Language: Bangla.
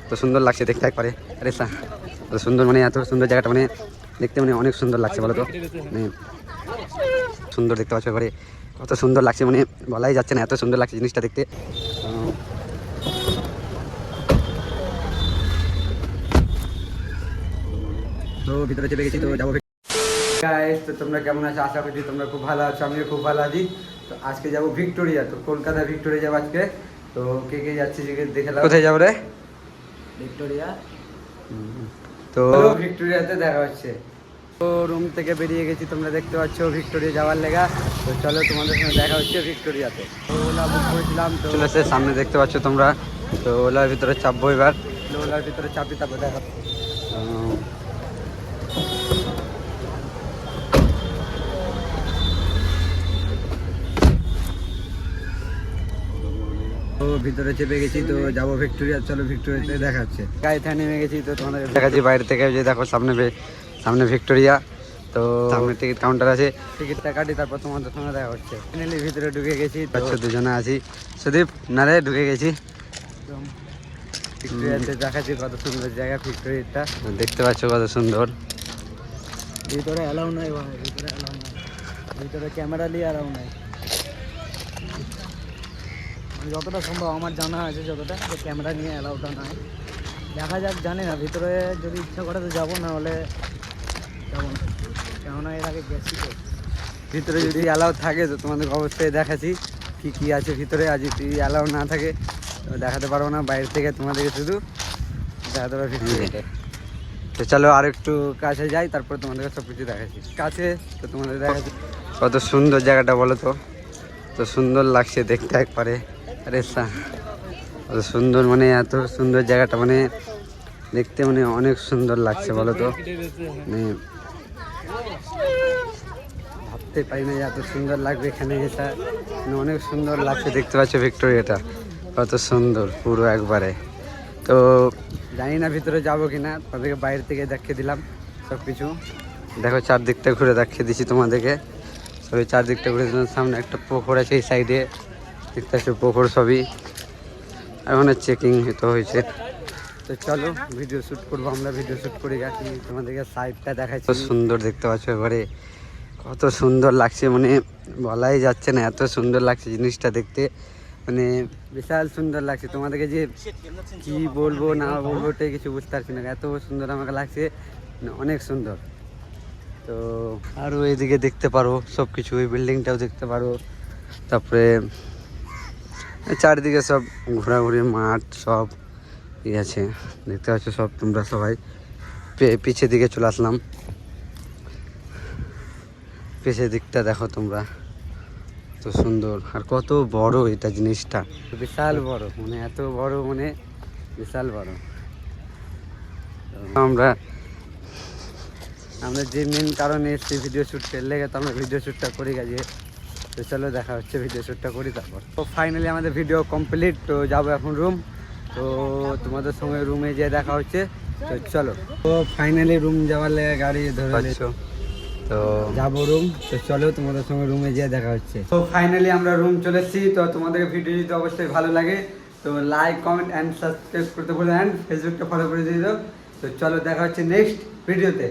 তো সুন্দর লাগছে দেখতে একবারে। আরে তো সুন্দর মানে এত সুন্দর জায়গাটা মানে দেখতে মানে অনেক সুন্দর লাগছে বলো তো, মানে সুন্দর দেখতে পাচ্ছ এবারে কত সুন্দর লাগছে মানে বলাই যাচ্ছে না, এত সুন্দর লাগছে জিনিসটা দেখতে। তো ভিতরে চেপে গেছি, তো যাবো। তো তোমরা কেমন আছো? আশা করছি তোমরা খুব ভালো আছো, আমিও খুব ভালো আছি। তো আজকে যাবো ভিক্টোরিয়া, তো কলকাতা ভিক্টোরিয়া যাবো আজকে। তো কে কে যাচ্ছি দেখে নাও। কোথায় যাবো রে? ভিক্টোরিয়া। তো ভিক্টোরিয়াতে দেখা হচ্ছে। তো রুম থেকে বেরিয়ে গেছি, তোমরা দেখতে পাচ্ছ ভিক্টোরিয়া যাওয়ার লেগা। তো চলো তোমাদের সঙ্গে দেখা হচ্ছে ভিক্টোরিয়াতে। তো ওলা বুক করেছিলাম, তো চলেছে সামনে দেখতে পাচ্ছ তোমরা। তো ওলার ভিতরে চাপবো এবার, ওলার ভিতরে চাপি তারপর দেখা। তো ভিতরে চেপে গেছি, তো যাবো ভিক্টোরিয়া। চলো ভিক্টোরিয়াতে দেখা হচ্ছে। গাড়িতে নেমে গেছি, তো তোমাদের দেখাচ্ছি বাইরে থেকে যে দেখো সামনে সামনে ভিক্টোরিয়া। তো সামনে টিকিট কাউন্টার আছে, টিকিটটা কাটি তারপর তোমাদের সঙ্গে দেখা হচ্ছে। ফাইনালি ভিতরে ঢুকে গেছি, আচ্ছা দুজনে আছি। সুদীপ নারে ঢুকে গেছি ভিক্টোরিয়াতে। দেখাচ্ছি কত সুন্দর জায়গা ভিক্টোরিয়াটা, দেখতে পাচ্ছ কত সুন্দর। ভিতরে অ্যালাউ নাই ভাই, ভিতরে অ্যালাউ নাই, ভিতরে ক্যামেরা নিয়ে অ্যালাউ নাই। যতটা সম্ভব আমার জানা আছে, যতটা যে ক্যামেরা নিয়ে অ্যালাউটা নাই। দেখা যাক, জানি না, ভিতরে যদি ইচ্ছা করে তো যাবো, না হলে যাবো না। কেননা এর আগে গেছি তো। ভিতরে যদি অ্যালাউ থাকে তো তোমাদের অবশ্যই দেখাচ্ছি কি কি আছে ভিতরে। আর যদি অ্যালাউ না থাকে তো দেখাতে পারবো না, বাইরে থেকে তোমাদেরকে শুধু দেখাতে পারবো ভিতরে। তো চলো আর একটু কাছে যাই, তারপর তোমাদেরকে সব কিছু দেখাচ্ছি কাছে। তো তোমাদের দেখাচ্ছি কত সুন্দর জায়গাটা বলো তো, তো সুন্দর লাগছে দেখতে একবারে। আরে কত সুন্দর, মানে এত সুন্দর জায়গাটা মানে দেখতে মানে অনেক সুন্দর লাগছে বলো তো, মানে ভাবতে পারি না যে এত সুন্দর লাগবে এখানে এসে। মানে অনেক সুন্দর লাগছে দেখতে পাচ্ছ ভিক্টোরিয়াটা কত সুন্দর পুরো একবারে। তো জানি না ভিতরে যাবো কিনা, তাদেরকে বাইরে থেকে দেখিয়ে দিলাম সব কিছু। দেখো চারদিকটা ঘুরে দেখিয়ে দিচ্ছি তোমাদেরকে সবই, চারদিকটা ঘুরে দিলাম। সামনে একটা পুকুর আছে এই সাইডে, দেখতে পাচ্ছ পুকুর সবই। এখন চেকিং তো হয়েছে। তো চলো ভিডিও শ্যুট করবো আমরা, ভিডিও শ্যুট করে গেছি, তোমাদেরকে সাইডটা দেখাচ্ছি। সুন্দর দেখতে পাচ্ছ এবারে কত সুন্দর লাগছে, মানে বলাই যাচ্ছে না, এত সুন্দর লাগছে জিনিসটা দেখতে, মানে বিশাল সুন্দর লাগছে। তোমাদেরকে যে কি বলবো না বলবো ওটাই কিছু বুঝতে পারছি না, এত সুন্দর আমাকে লাগছে, অনেক সুন্দর। তো আরও এইদিকে দেখতে পারো সব কিছু, ওই বিল্ডিংটাও দেখতে পারো। তারপরে চারিদিকে সব ঘোরাঘুরি মাঠ সব ই আছে, দেখতে পাচ্ছ সব তোমরা সবাই। পিছের দিকে চলে আসলাম, পিছের দিকটা দেখো তোমরা, তো সুন্দর আর কত বড় এটা জিনিসটা, বিশাল বড়, মানে এত বড় মানে বিশাল বড়। আমরা যে মেন কারণে এসেছি ভিডিও শ্যুট করলে তো আমরা ভিডিও শ্যুটটা করে গেছি। তো চলো দেখা হচ্ছে, ভিডিও শ্যুটটা করি তারপর। তো ফাইনালি আমাদের ভিডিও কমপ্লিট, তো যাবো এখন রুম। তো তোমাদের সঙ্গে রুমে যেয়ে দেখা হচ্ছে, তো চলো। তো ফাইনালি রুম যাওয়ার লেগে গাড়ি ধরে নিচ্ছ, তো যাবো রুম। তো চলো তোমাদের সঙ্গে রুমে যেয়ে দেখা হচ্ছে। তো ফাইনালি আমরা রুম চলে এসেছি। তো তোমাদের ভিডিও যদি অবশ্যই ভালো লাগে তো লাইক কমেন্ট অ্যান্ড সাবস্ক্রাইব করতে বলে, অ্যান্ড ফেসবুকটা ফলো করে দিয়ে দাও। তো চলো দেখা হচ্ছে নেক্সট ভিডিওতে।